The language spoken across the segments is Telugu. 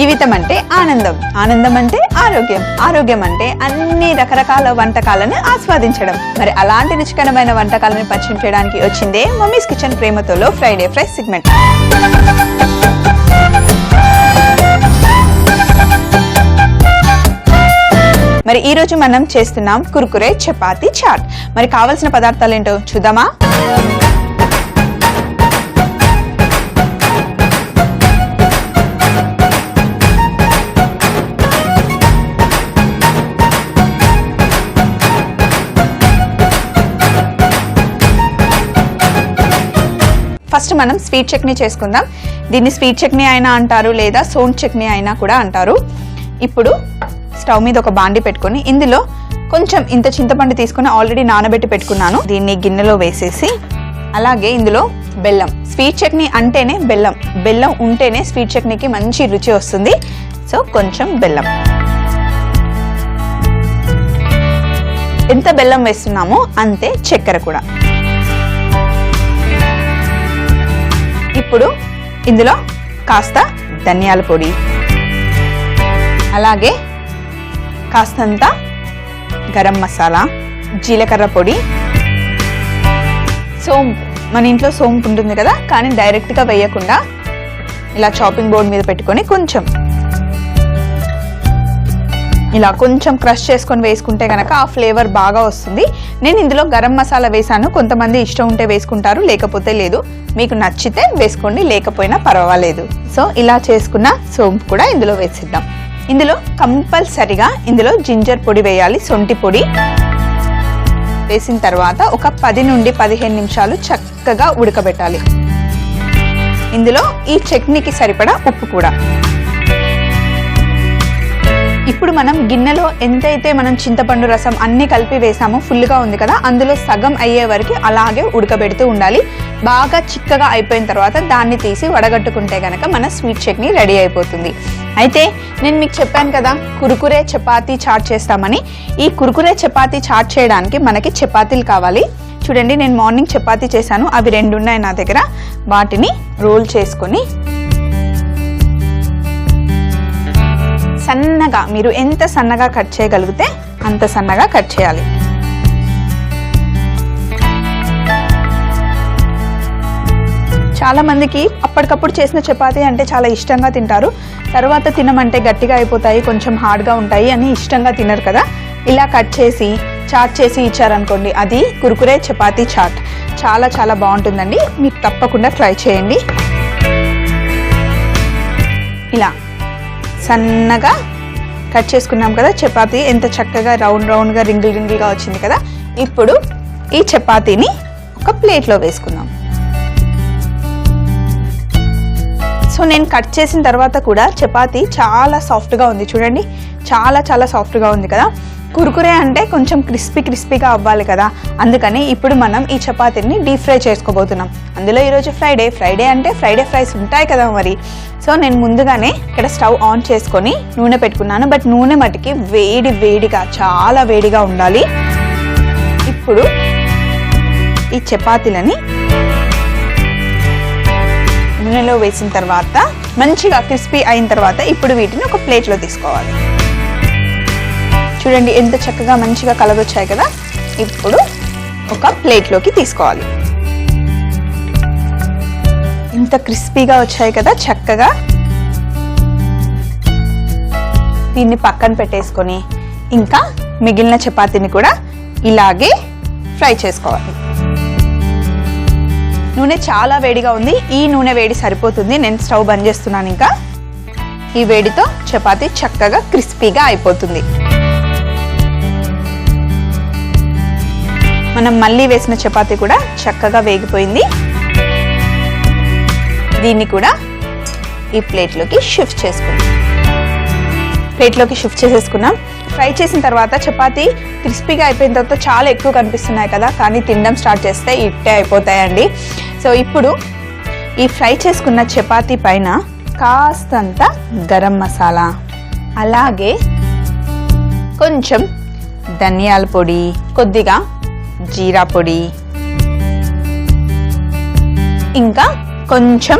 జీవితం అంటే ఆనందం, ఆనందం అంటే ఆరోగ్యం, ఆరోగ్యం అంటే అన్ని రకరకాల వంటకాలను ఆస్వాదించడం. మరి అలాంటి రుచికరమైన వంటకాలను పరిచయం చేయడానికి వచ్చిందే మమ్మీస్ కిచెన్ ప్రేమతోలో ఫ్రైడే ఫ్రై సెగ్మెంట్. మరి ఈ రోజు మనం చేస్తున్నాం కుర్కురే చపాతీ చాట్. మరి కావాల్సిన పదార్థాలు ఏంటో చూద్దామా? ఫస్ట్ మనం స్వీట్ చట్నీ చేసుకుందాం. దీన్ని స్వీట్ చట్నీ అయినా అంటారు, లేదా సోన్ చట్నీ అయినా కూడా అంటారు. ఇప్పుడు స్టవ్ మీద ఒక బాండి పెట్టుకొని ఇందులో కొంచెం ఇంత చింతపండు తీసుకుని ఆల్రెడీ నానబెట్టి పెట్టుకున్నాను. దీన్ని గిన్నెలో వేసేసి అలాగే ఇందులో బెల్లం. స్వీట్ చట్నీ అంటేనే బెల్లం, బెల్లం ఉంటేనే స్వీట్ చట్నీకి మంచి రుచి వస్తుంది. సో కొంచెం బెల్లం. ఎంత బెల్లం వేస్తున్నామో అంతే చక్కెర కూడా. ఇప్పుడు ఇందులో కాస్త ధనియాల పొడి, అలాగే కాస్తంత గరం మసాలా, జీలకర్ర పొడి, సోంపు. మన ఇంట్లో సోంపు ఉంటుంది కదా, కానీ డైరెక్ట్గా వేయకుండా ఇలా చాపింగ్ బోర్డ్ మీద పెట్టుకొని ఇలా కొంచెం క్రష్ చేసుకొని వేసుకుంటే కనుక ఆ ఫ్లేవర్ బాగా వస్తుంది. నేను ఇందులో గరం మసాలా వేసాను. కొంతమంది ఇష్టం ఉంటే వేసుకుంటారు, లేకపోతే లేదు. మీకు నచ్చితే వేసుకోండి, లేకపోయినా పర్వాలేదు. సో ఇలా చేసుకున్న సోంపు కూడా ఇందులో వేసిద్దాం. ఇందులో కంపల్సరిగా ఇందులో జింజర్ పొడి వేయాలి, సొంటి పొడి. వేసిన తర్వాత ఒక 10 నుండి 15 నిమిషాలు చక్కగా ఉడకబెట్టాలి. ఇందులో ఈ చట్నీకి సరిపడా ఉప్పు కూడా. ఇప్పుడు మనం గిన్నెలో ఎంతైతే మనం చింతపండు రసం అన్ని కలిపి వేసామో ఫుల్గా ఉంది కదా, అందులో సగం అయ్యే వరకు అలాగే ఉడకబెడుతూ ఉండాలి. బాగా చిక్కగా అయిపోయిన తర్వాత దాన్ని తీసి వడగట్టుకుంటే కనుక మన స్వీట్ చట్నీ రెడీ అయిపోతుంది. అయితే నేను మీకు చెప్పాను కదా కుర్కురే చపాతీ చాట్ చేస్తామని. ఈ కుర్కురే చపాతీ చాట్ చేయడానికి మనకి చపాతీలు కావాలి. చూడండి, నేను మార్నింగ్ చపాతీ చేశాను, అవి 2 ఉన్నాయి నా దగ్గర. వాటిని రోల్ చేసుకొని సన్నగా, మీరు ఎంత సన్నగా కట్ చేయగలిగితే అంత సన్నగా కట్ చేయాలి. చాలా మందికి అప్పటికప్పుడు చేసిన చపాతీ అంటే చాలా ఇష్టంగా తింటారు. తర్వాత తినమంటే గట్టిగా అయిపోతాయి, కొంచెం హార్డ్గా ఉంటాయి అని ఇష్టంగా తినరు కదా. ఇలా కట్ చేసి చాట్ చేసి ఇచ్చారనుకోండి, అది కుర్కురే చపాతీ చాట్. చాలా చాలా బాగుంటుందండి, మీరు తప్పకుండా ట్రై చేయండి. ఇలా సన్నగా కట్ చేసుకున్నాం కదా చపాతీ, ఎంత చక్కగా రౌండ్గా రింగిల్గా వచ్చింది కదా. ఇప్పుడు ఈ చపాతీని ఒక ప్లేట్లో వేసుకుందాం. సో నేను కట్ చేసిన తర్వాత కూడా చపాతీ చాలా సాఫ్ట్గా ఉంది. చూడండి, చాలా చాలా సాఫ్ట్గా ఉంది కదా. కుర్కురే అంటే కొంచెం క్రిస్పీగా అవ్వాలి కదా, అందుకని ఇప్పుడు మనం ఈ చపాతీని డీప్ ఫ్రై చేసుకోబోతున్నాం. అందులో ఈరోజు ఫ్రైడే అంటే ఫ్రైడే ఫ్రైస్ ఉంటాయి కదా మరి. సో నేను ముందుగానే ఇక్కడ స్టవ్ ఆన్ చేసుకొని నూనె పెట్టుకున్నాను. బట్ నూనె మటుకి వేడిగా, చాలా వేడిగా ఉండాలి. ఇప్పుడు ఈ చపాతీలని నూనెలో వేసిన తర్వాత మంచిగా క్రిస్పీ అయిన తర్వాత ఇప్పుడు వీటిని ఒక ప్లేట్లో తీసుకోవాలి. చూడండి ఎంత చక్కగా మంచిగా కలర్ వచ్చాయి కదా. ఇప్పుడు ఒక ప్లేట్లోకి తీసుకోవాలి. ఇంత క్రిస్పీగా వచ్చాయి కదా చక్కగా. దీన్ని పక్కన పెట్టేసుకొని ఇంకా మిగిలిన చపాతీని కూడా ఇలాగే ఫ్రై చేసుకోవాలి. నూనె చాలా వేడిగా ఉంది, ఈ నూనె వేడి సరిపోతుంది. నేను స్టవ్ బంద్ చేస్తున్నాను. ఇంకా ఈ వేడితో చపాతీ చక్కగా క్రిస్పీగా అయిపోతుంది. మనం మళ్ళీ వేసిన చపాతీ కూడా చక్కగా వేగిపోయింది. దీన్ని కూడా ఈ ప్లేట్లోకి షిఫ్ట్ చేసేసుకున్నాం. ఫ్రై చేసిన తర్వాత చపాతీ క్రిస్పీగా అయిపోయిన తర్వాత చాలా ఎక్కువ కనిపిస్తున్నాయి కదా, కానీ తినడం స్టార్ట్ చేస్తే ఇట్టే అయిపోతాయండి. సో ఇప్పుడు ఈ ఫ్రై చేసుకున్న చపాతీ పైన కాస్తంత గరం మసాలా, అలాగే కొంచెం ధనియాల పొడి, కొద్దిగా జీరా పొడి, ఇంకా కొంచెం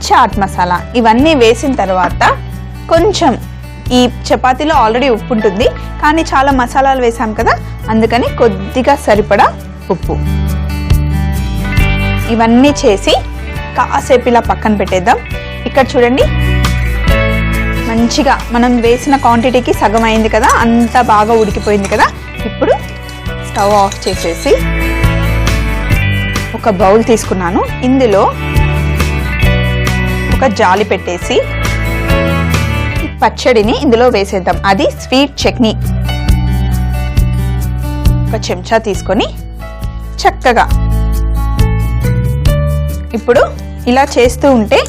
చాట్ మసాలా ఇవన్నీ వేసిన తర్వాత కొంచెం ఈ చపాతీలో ఆల్రెడీ ఉప్పు ఉంటుంది, కానీ చాలా మసాలాలు వేసాం కదా, అందుకని కొద్దిగా సరిపడా ఉప్పు. ఇవన్నీ చేసి కాసేపు ఇలా పక్కన పెట్టేద్దాం. ఇక్కడ చూడండి, మంచిగా మనం వేసిన క్వాంటిటీకి సగం అయింది కదా, అంతా బాగా ఉడికిపోయింది కదా. ఇప్పుడు స్టవ్ ఆఫ్ చేసేసి ఒక బౌల్ తీసుకున్నాను. ఇందులో ఒక జాలి పెట్టేసి పచ్చడిని ఇందులో వేసేద్దాం. అది స్వీట్ చట్నీ. ఒక చెంచా తీసుకొని చక్కగా ఇప్పుడు ఇలా చేస్తూ ఉంటే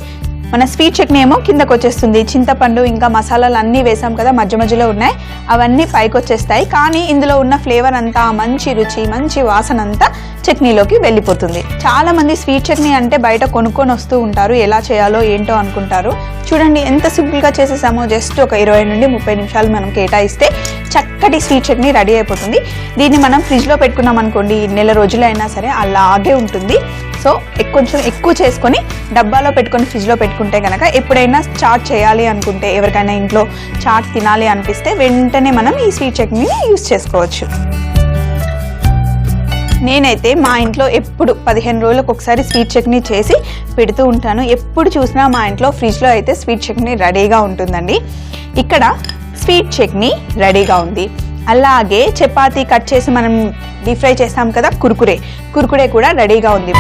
మన స్వీట్ చట్నీ ఏమో కిందకు వచ్చేస్తుంది. చింతపండు ఇంకా మసాలాలు అన్నీ వేసాం కదా, మధ్య మధ్యలో ఉన్నాయి, అవన్నీ పైకి వచ్చేస్తాయి. కానీ ఇందులో ఉన్న ఫ్లేవర్ అంతా, మంచి రుచి, మంచి వాసన అంతా చట్నీలోకి వెళ్ళిపోతుంది. చాలా మంది స్వీట్ చట్నీ అంటే బయట కొనుక్కొని వస్తూ ఉంటారు, ఎలా చేయాలో ఏంటో అనుకుంటారు. చూడండి ఎంత సింపుల్గా చేసేసామో. జస్ట్ ఒక 20 నుండి 30 నిమిషాలు మనం కేటాయిస్తే చక్కటి స్వీట్ చట్నీ రెడీ అయిపోతుంది. దీన్ని మనం ఫ్రిడ్జ్లో పెట్టుకున్నాం అనుకోండి, నెల రోజులైనా సరే అలాగే ఉంటుంది. సో కొంచెం ఎక్కువ చేసుకొని డబ్బాలో పెట్టుకొని ఫ్రిడ్జ్లో పెట్టుకుంటే కనుక ఎప్పుడైనా చాట్ చేయాలి అనుకుంటే, ఎవరికైనా ఇంట్లో చాట్ తినాలి అనిపిస్తే వెంటనే మనం ఈ స్వీట్ చట్నీని యూస్ చేసుకోవచ్చు. నేనైతే మా ఇంట్లో ఎప్పుడు 15 రోజులకు ఒకసారి స్వీట్ చట్నీ చేసి పెడుతూ ఉంటాను. ఎప్పుడు చూసినా మా ఇంట్లో ఫ్రిడ్జ్లో అయితే స్వీట్ చట్నీ రెడీగా ఉంటుందండి. ఇక్కడ స్వీట్ చట్నీ రెడీగా ఉంది. అలాగే చపాతీ కట్ చేసి మనం డీప్ ఫ్రై చేస్తాం కదా, కుర్కురే కూడా రెడీగా ఉంది.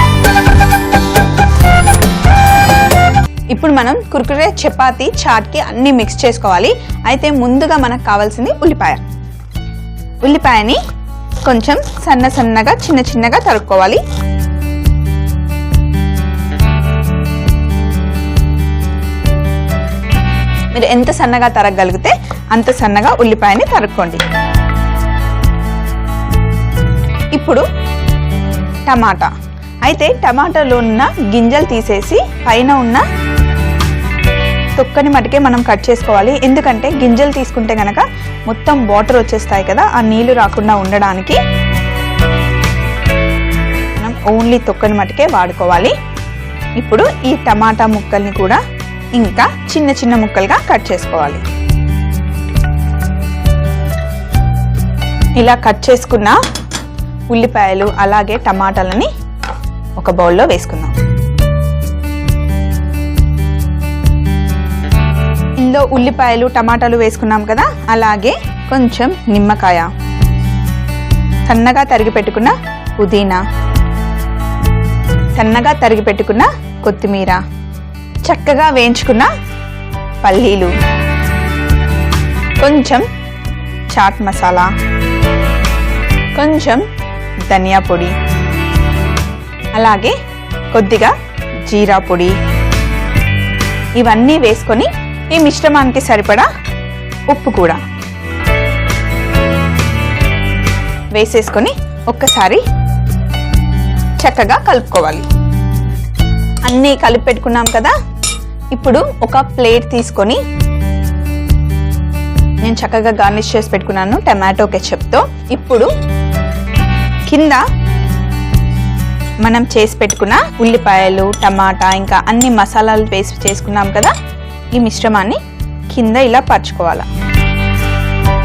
ఇప్పుడు మనం కుర్కురే, చపాతీ, చాట్కి అన్ని మిక్స్ చేసుకోవాలి. అయితే ముందుగా మనకు కావాల్సింది ఉల్లిపాయని కొంచెం సన్నగా చిన్నగా తరుక్కోవాలి. మీరు ఎంత సన్నగా తరగగలిగితే అంత సన్నగా ఉల్లిపాయని తరుక్కోండి. ఇప్పుడు టమాటా. అయితే టమాటాలో ఉన్న గింజలు తీసేసి పైన ఉన్న తొక్కని మటుకే మనం కట్ చేసుకోవాలి. ఎందుకంటే గింజలు తీసుకుంటే కనుక మొత్తం వాటర్ వచ్చేస్తాయి కదా, ఆ నీళ్లు రాకుండా ఉండడానికి మనం ఓన్లీ తొక్కని మటుకే వాడుకోవాలి. ఇప్పుడు ఈ టమాటా ముక్కల్ని కూడా ఇంకా చిన్న ముక్కలుగా కట్ చేసుకోవాలి. ఇలా కట్ చేసుకున్న ఉల్లిపాయలు అలాగే టమాటాలని ఒక బౌల్లో వేసుకుందాం. ఇందులో ఉల్లిపాయలు టమాటాలు వేసుకున్నాం కదా, అలాగే కొంచెం నిమ్మకాయ, సన్నగా తరిగి పెట్టుకున్న పుదీనా, సన్నగా తరిగి పెట్టుకున్న కొత్తిమీర, చక్కగా వేయించుకున్న పల్లీలు, కొంచెం చాట్ మసాలా, కొంచెం ధనియా పొడి, అలాగే కొద్దిగా జీరా పొడి, ఇవన్నీ వేసుకొని ఈ మిశ్రమానికి సరిపడా ఉప్పు కూడా వేసేసుకొని ఒక్కసారి చక్కగా కలుపుకోవాలి. అన్నీ కలిపి పెట్టుకున్నాం కదా. ఇప్పుడు ఒక ప్లేట్ తీసుకొని నేను చక్కగా గార్నిష్ చేసి పెట్టుకున్నాను టమాటో కెచప్తో. ఇప్పుడు కింద మనం చేసి పెట్టుకున్న ఉల్లిపాయలు, టమాటా ఇంకా అన్ని మసాలాలు వేసి చేసుకున్నాం కదా, ఈ మిశ్రమాన్ని కింద ఇలా పరుచుకోవాలి.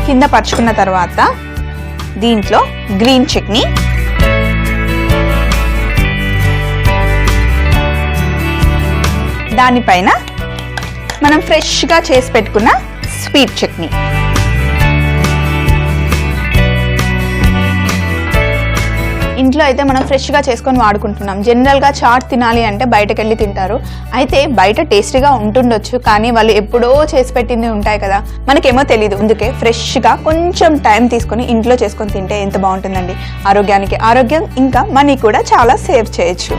కింద పరుచుకున్న తర్వాత దీంట్లో గ్రీన్ చట్నీ, దానిపైన మనం ఫ్రెష్గా చేసి పెట్టుకున్న స్వీట్ చట్నీ, ఇంట్లో అయితే మనం ఫ్రెష్గా చేసుకొని వాడుకుంటున్నాం. జనరల్గా చాట్ తినాలి అంటే బయటకు వెళ్ళి తింటారు. అయితే బయట టేస్టీగా ఉంటుండొచ్చు, కానీ వాళ్ళు ఎప్పుడో చేసి పెట్టింది ఉంటాయి కదా, మనకేమో తెలీదు. అందుకే ఫ్రెష్గా కొంచెం టైం తీసుకొని ఇంట్లో చేసుకొని తింటే ఎంత బాగుంటుందండి. ఆరోగ్యానికి ఆరోగ్యం, ఇంకా మనీ కూడా చాలా సేవ్ చేయొచ్చు.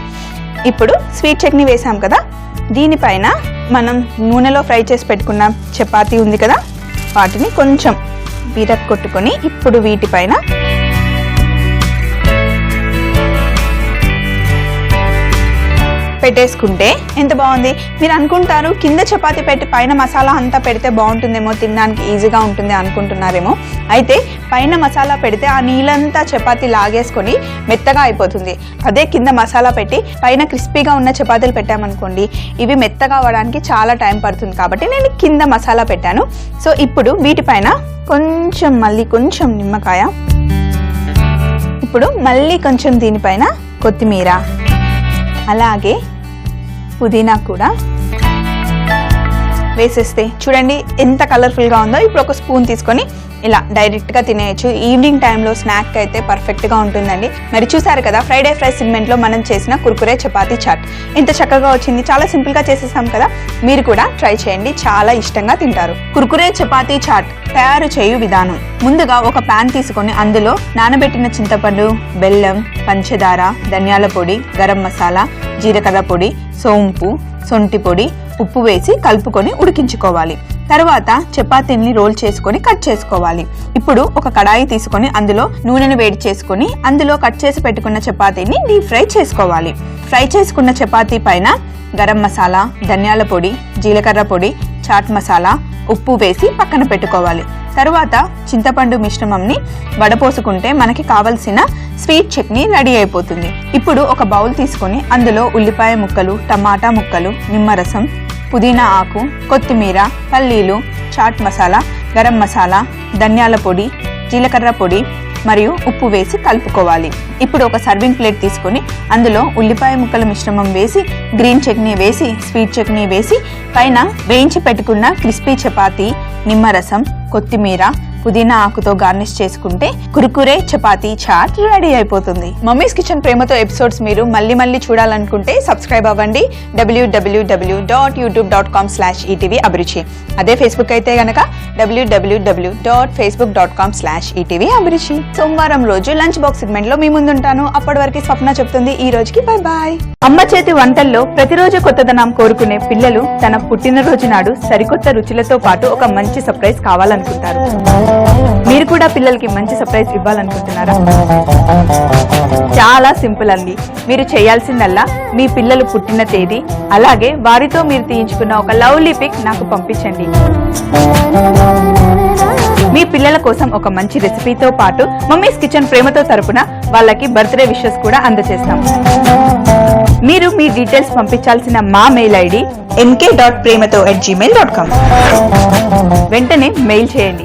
ఇప్పుడు స్వీట్ చట్నీ వేసాం కదా, దీనిపైన మనం నూనెలో ఫ్రై చేసి పెట్టుకున్న చపాతీ ఉంది కదా, వాటిని కొంచెం విరగొట్టుకొని ఇప్పుడు వీటిపైన పెట్టేసుకుంటే ఎంత బాగుంది. మీరు అనుకుంటారు కింద చపాతీ పెట్టి పైన మసాలా అంతా పెడితే బాగుంటుందేమో, తినడానికి ఈజీగా ఉంటుంది అనుకుంటున్నారేమో. అయితే పైన మసాలా పెడితే ఆ నీళ్ళంతా చపాతీ లాగేసుకొని మెత్తగా అయిపోతుంది. అదే కింద మసాలా పెట్టి పైన క్రిస్పీగా ఉన్న చపాతీలు పెట్టామనుకోండి, ఇవి మెత్తగా అవ్వడానికి చాలా టైం పడుతుంది. కాబట్టి నేను కింద మసాలా పెట్టాను. సో ఇప్పుడు వీటిపైన కొంచెం మళ్ళీ కొంచెం నిమ్మకాయ, ఇప్పుడు మళ్ళీ కొంచెం దీనిపైన కొత్తిమీర, అలాగే పుదీనా కూడా వేసేస్తే చూడండి ఎంత కలర్ఫుల్గా ఉందో. ఇప్పుడు ఒక స్పూన్ తీసుకొని ఇలా డైరెక్ట్గా తినేయచ్చు. ఈవినింగ్ టైంలో స్నాక్ అయితే పర్ఫెక్ట్గా ఉంటుందండి. మరి చూసారు కదా ఫ్రైడే ఫ్రైస్ సెగ్మెంట్లో మనం చేసిన కుర్కురే చపాతీ చాట్ ఎంత చక్కగా వచ్చింది. చాలా సింపుల్గా చేసేసాం కదా, మీరు కూడా ట్రై చేయండి, చాలా ఇష్టంగా తింటారు. కుర్కురే చపాతీ చాట్ తయారు చేయు విధానం: ముందుగా ఒక ప్యాన్ తీసుకొని అందులో నానబెట్టిన చింతపండు, బెల్లం, పంచదార, ధనియాల పొడి, గరం మసాలా, జీలకర్ర పొడి, సోంపు, సొంటి పొడి, ఉప్పు వేసి కలుపుకొని ఉడికించుకోవాలి. తర్వాత చపాతీని రోల్ చేసుకొని కట్ చేసుకోవాలి. ఇప్పుడు ఒక కడాయి తీసుకొని అందులో నూనెను వేడి చేసుకొని అందులో కట్ చేసి పెట్టుకున్న చపాతీని డీప్ ఫ్రై చేసుకోవాలి. ఫ్రై చేసుకున్న చపాతీ పైన గరం మసాలా, ధనియాల పొడి, జీలకర్ర పొడి, చాట్ మసాలా, ఉప్పు వేసి పక్కన పెట్టుకోవాలి. తరువాత చింతపండు మిశ్రమంని వడపోసుకుంటే మనకి కావలసిన స్వీట్ చట్నీ రెడీ అయిపోతుంది. ఇప్పుడు ఒక బౌల్ తీసుకొని అందులో ఉల్లిపాయ ముక్కలు, టమాటా ముక్కలు, నిమ్మరసం, పుదీనా ఆకు, కొత్తిమీర, పల్లీలు, చాట్ మసాలా, గరం మసాలా, ధనియాల పొడి, జీలకర్ర పొడి మరియు ఉప్పు వేసి కలుపుకోవాలి. ఇప్పుడు ఒక సర్వింగ్ ప్లేట్ తీసుకొని అందులో ఉల్లిపాయ ముక్కల మిశ్రమం వేసి, గ్రీన్ చట్నీ వేసి, స్వీట్ చట్నీ వేసి, పైన వేయించి పెట్టుకున్న క్రిస్పీ చపాతీ, నిమ్మరసం, కొత్తిమీర, పుదీనా ఆకుతో గార్నిష్ చేసుకుంటే కుర్కురే చపాతీ చాట్ రెడీ అయిపోతుంది. మమ్మీస్ కిచెన్ ప్రేమతో ఎపిసోడ్స్ మీరు మళ్ళీ మళ్ళీ చూడాలనుకుంటే సబ్స్క్రైబ్ అవ్వండి www.youtube.com/etv అభిరుచి. అదే ఫేస్బుక్ అయితే గనక www.facebook.com/etv అభిరుచి. సోమవారం రోజు లంచ్ బాక్స్ సెగ్మెంట్ లో మీ ముందుంటాను. అప్పటి వరకు స్వప్న చెప్తుంది ఈ రోజుకి బై బాయ్. అమ్మ చేతి వంటల్లో ప్రతిరోజు కొత్తదనం కోరుకునే పిల్లలు తన పుట్టినరోజు నాడు సరికొత్త రుచులతో పాటు ఒక మంచి సర్ప్రైజ్ కావాలనుకుంటారు. మీరు కూడా పిల్లలకి మంచి సర్ప్రైజ్ ఇవ్వాలనుకుంటున్నారా? చాలా సింపుల్ అండి. మీరు చేయాల్సిందల్లా మీ పిల్లలు పుట్టిన తేదీ, అలాగే వారితో మీరు తీయించుకున్న ఒక లవ్లీ పిక్ నాకు పంపించండి. మీ పిల్లల కోసం ఒక మంచి రెసిపీతో పాటు మమ్మీస్ కిచెన్ ప్రేమతో తరపున వాళ్ళకి బర్త్డే విషెస్ కూడా అందజేస్తాం. మీరు మీ డీటెయిల్స్ పంపించాల్సిన మా మెయిల్ ఐడి mk.premato@gmail.com. వెంటనే మెయిల్ చేయండి.